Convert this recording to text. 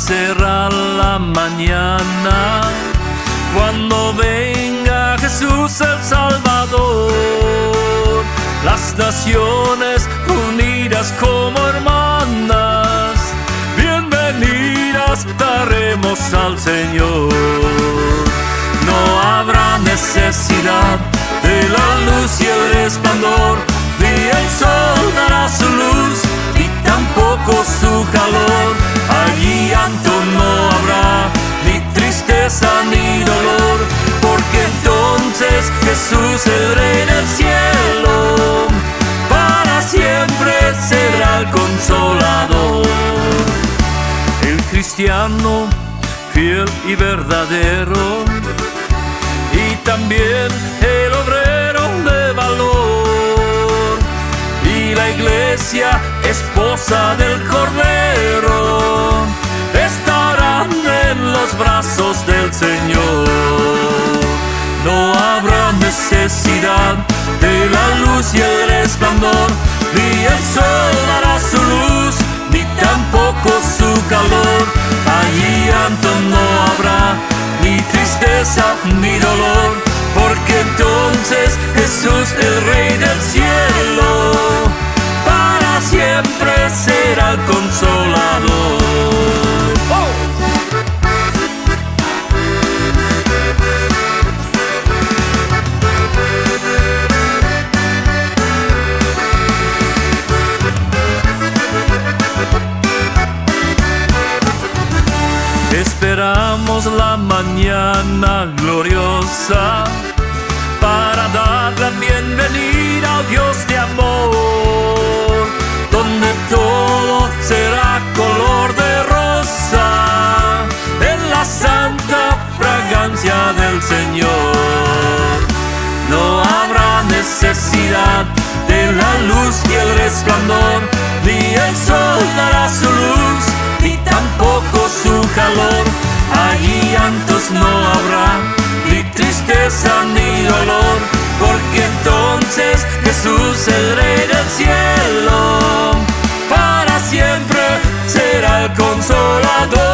será la mañana cuando venga Jesús el Salvador. Las naciones unidas como hermanas, bienvenidas daremos al Señor. No habrá necesidad de la luz y el resplandor, ni el sol dará su luz, ni tampoco su calor. Allí llanto no habrá, ni tristeza ni dolor, porque entonces Jesús, el Rey del cielo, para siempre será el Consolador. El cristiano fiel y verdadero, y también el obrero de valor, y la iglesia, esposa del Cordero, estarán en los brazos del Señor. No habrá necesidad de la luz y el resplandor, ni el sol dará su luz, ni tampoco su calor. Allí llanto no habrá, ni tristeza ni dolor, porque entonces Jesús, el Rey del cielo, para siempre será el Consolador. Esperamos la mañana gloriosa para dar la bienvenida al Dios de amor, donde todo será color de rosa en la santa fragancia del Señor. No habrá necesidad de la luz y el resplandor, ni el sol dará su luz, ni tampoco su calor. Allí llantos no habrá, ni tristeza ni dolor, porque entonces Jesús, el Rey del cielo, para siempre será el Consolador.